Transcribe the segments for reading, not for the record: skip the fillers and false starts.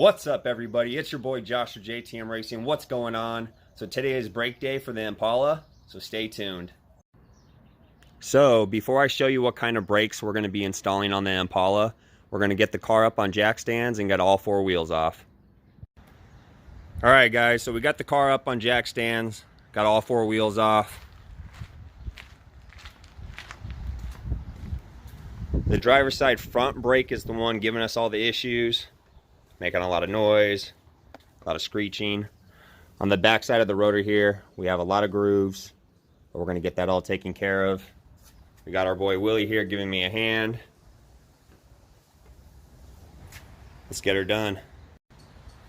What's up, everybody? It's your boy Josh with JTM Racing. What's going on? So today is brake day for the Impala, so stay tuned. So before I show you what kind of brakes we're going to be installing on the Impala, we're going to get the car up on jack stands and get all four wheels off. Alright guys, so we got the car up on jack stands, got all four wheels off. The driver's side front brake is the one giving us all the issues, making a lot of noise, a lot of screeching. On the back side of the rotor here, we have a lot of grooves, but we're going to get that all taken care of. We got our boy Willie here giving me a hand. Let's get her done.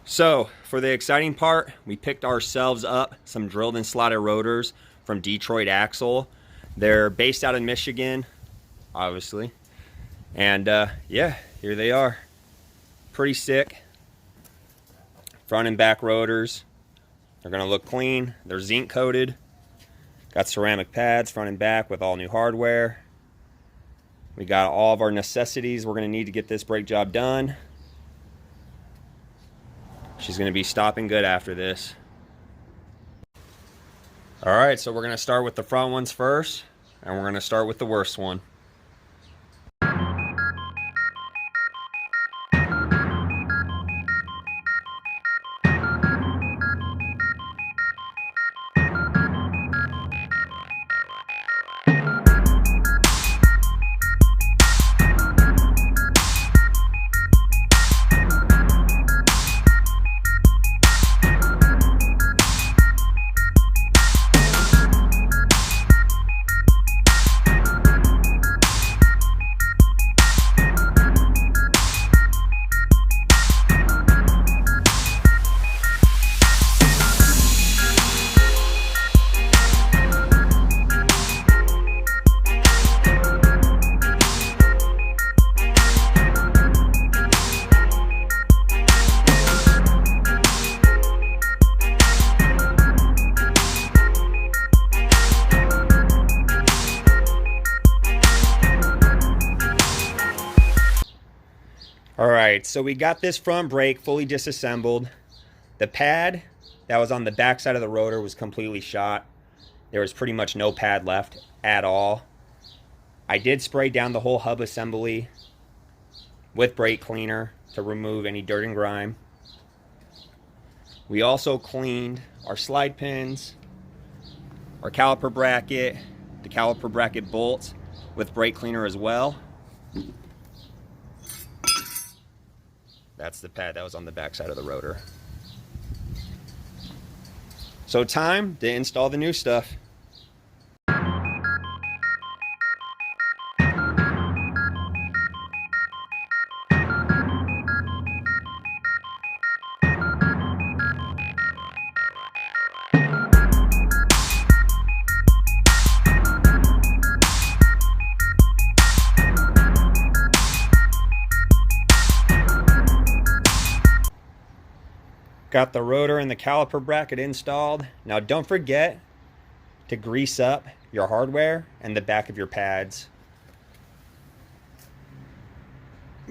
So, for the exciting part, we picked ourselves up some drilled and slotted rotors from Detroit Axle. They're based out of Michigan, obviously. And yeah, here they are. Pretty sick. Front and back rotors. They're gonna look clean. They're zinc coated. Got ceramic pads front and back with all new hardware. We got all of our necessities we're gonna need to get this brake job done. She's gonna be stopping good after this. All right, so we're gonna start with the front ones first, and we're gonna start with the worst one. Alright, so we got this front brake fully disassembled. The pad that was on the back side of the rotor was completely shot. There was pretty much no pad left at all. I did spray down the whole hub assembly with brake cleaner to remove any dirt and grime. We also cleaned our slide pins, our caliper bracket, the caliper bracket bolts with brake cleaner as well. That's the pad that was on the back side of the rotor. So time to install the new stuff. Got the rotor and the caliper bracket installed. Now don't forget to grease up your hardware and the back of your pads.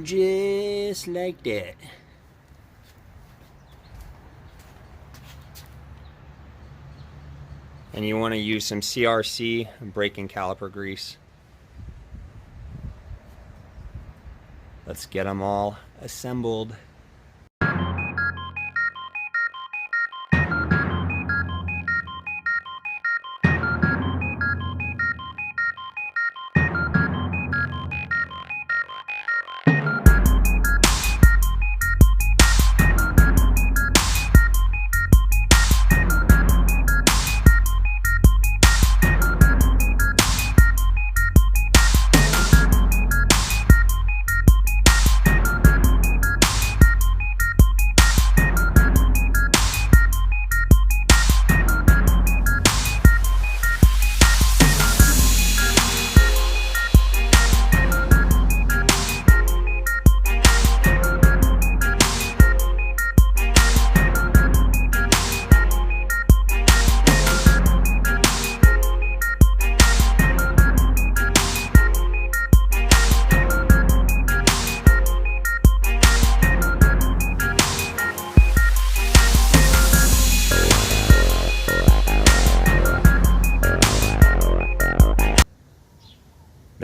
Just like that. And you want to use some CRC brake and caliper grease. Let's get them all assembled.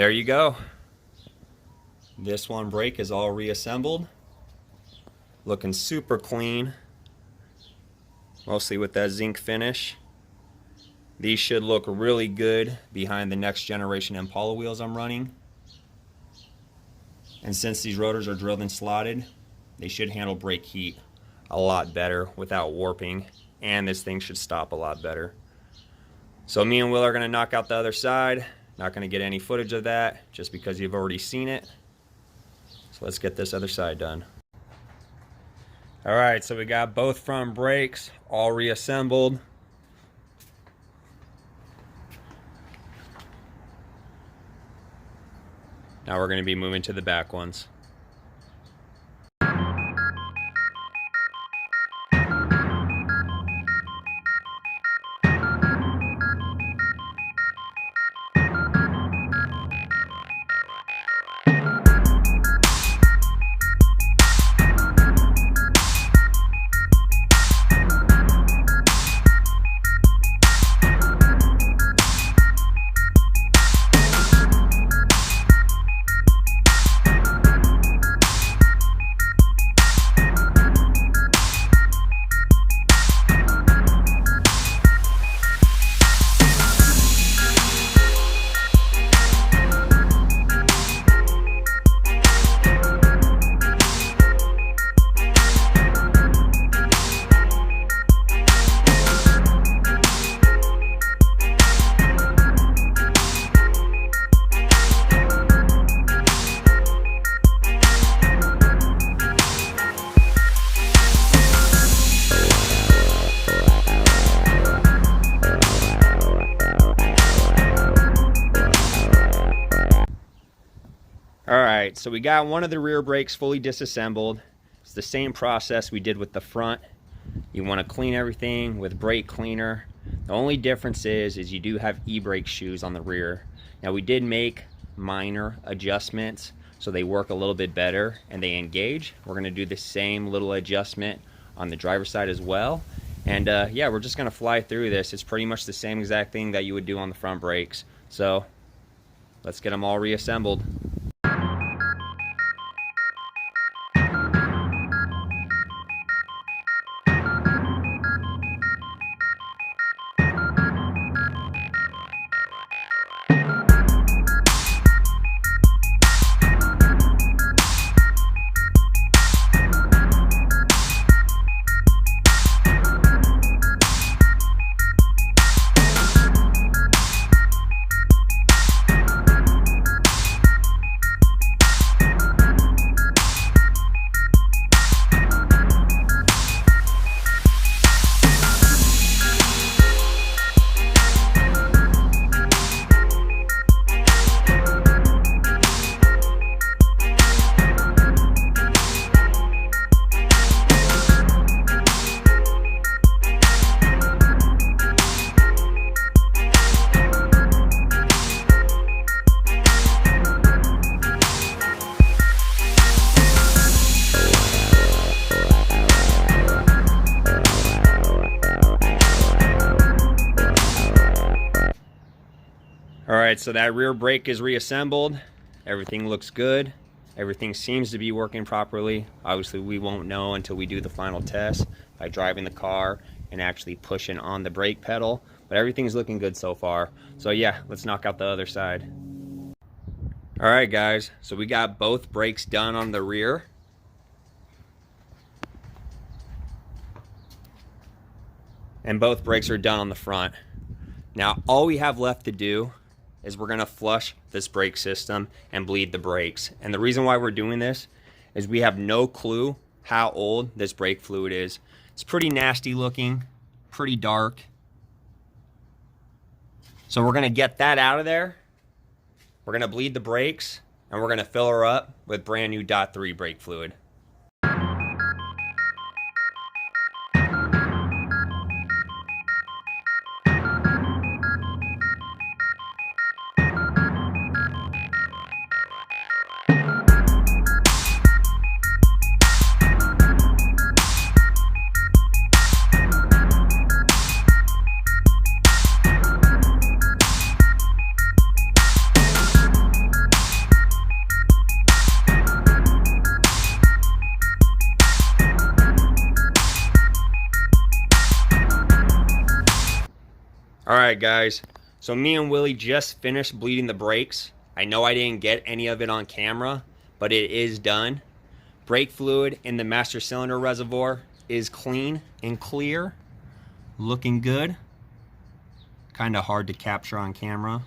there you go. This one brake is all reassembled. Looking super clean. Mostly with that zinc finish. These should look really good behind the next generation Impala wheels I'm running. And since these rotors are drilled and slotted, they should handle brake heat a lot better without warping. And this thing should stop a lot better. So me and Will are going to knock out the other side. Not going to get any footage of that just because you've already seen it. So let's get this other side done. Alright, so we got both front brakes all reassembled. Now we're going to be moving to the back ones. Alright, so we got one of the rear brakes fully disassembled. It's the same process we did with the front. You want to clean everything with brake cleaner. The only difference is you do have e-brake shoes on the rear. Now we did make minor adjustments so they work a little bit better and they engage. We're going to do the same little adjustment on the driver's side as well. And yeah, we're just going to fly through this. It's pretty much the same exact thing that you would do on the front brakes. So let's get them all reassembled. Alright, so that rear brake is reassembled. Everything looks good. Everything seems to be working properly. Obviously, we won't know until we do the final test by driving the car and actually pushing on the brake pedal. But everything's looking good so far. So yeah, let's knock out the other side. Alright guys, so we got both brakes done on the rear. And both brakes are done on the front. Now all we have left to do is we're going to flush this brake system and bleed the brakes. And the reason why we're doing this is we have no clue how old this brake fluid is. It's pretty nasty looking, pretty dark. So we're going to get that out of there. We're going to bleed the brakes and we're going to fill her up with brand new .3 brake fluid. Alright guys, so me and Willie just finished bleeding the brakes. I know I didn't get any of it on camera, but it is done. Brake fluid in the master cylinder reservoir is clean and clear. Looking good. Kind of hard to capture on camera,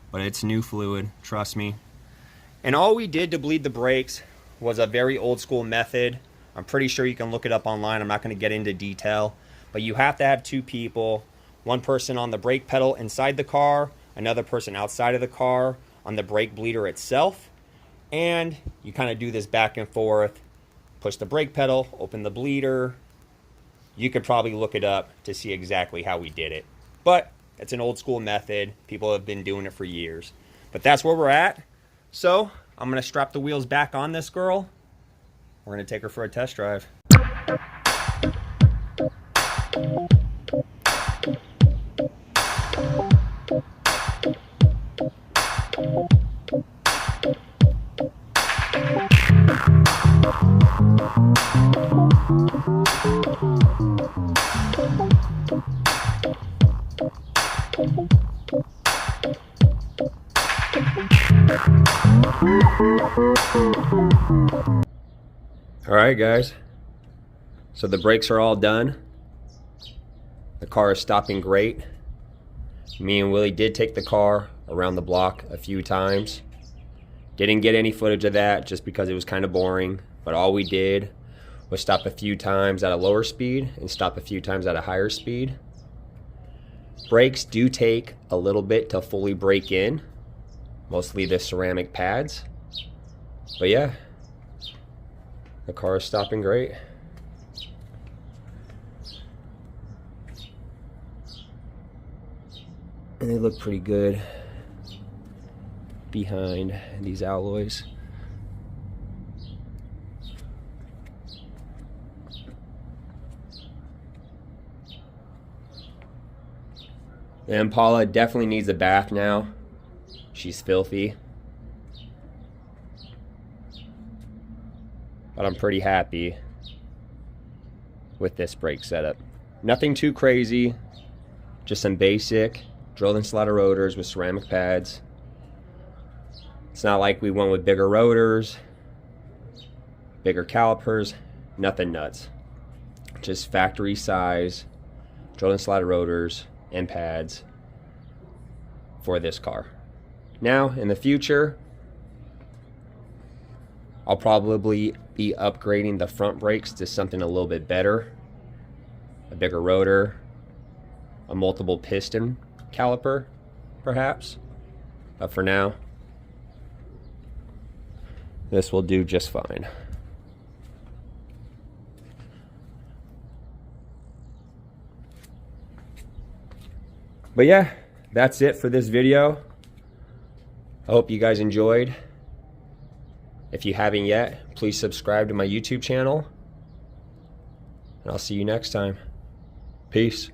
but it's new fluid, trust me. And all we did to bleed the brakes was a very old school method. I'm pretty sure you can look it up online. I'm not going to get into detail, but you have to have two people. One person on the brake pedal inside the car, another person outside of the car on the brake bleeder itself. And you kind of do this back and forth. Push the brake pedal, open the bleeder. You could probably look it up to see exactly how we did it. But it's an old school method. People have been doing it for years. But that's where we're at. So I'm going to strap the wheels back on this girl. We're going to take her for a test drive. Alright guys, so the brakes are all done. The car is stopping great. Me and Willie did take the car around the block a few times. Didn't get any footage of that just because it was kind of boring, but all we did was stop a few times at a lower speed and stop a few times at a higher speed. Brakes do take a little bit to fully break in, mostly the ceramic pads, but yeah, the car is stopping great. And they look pretty good behind these alloys. The Impala definitely needs a bath now. She's filthy. But I'm pretty happy with this brake setup. Nothing too crazy, just some basic drilled and slotted rotors with ceramic pads. It's not like we went with bigger rotors, bigger calipers, nothing nuts. Just factory size drilled and slotted rotors and pads for this car. Now, in the future, I'll probably be upgrading the front brakes to something a little bit better. A bigger rotor, a multiple piston caliper, perhaps. But for now, this will do just fine. But yeah, that's it for this video. I hope you guys enjoyed. If you haven't yet, please subscribe to my YouTube channel. And I'll see you next time. Peace.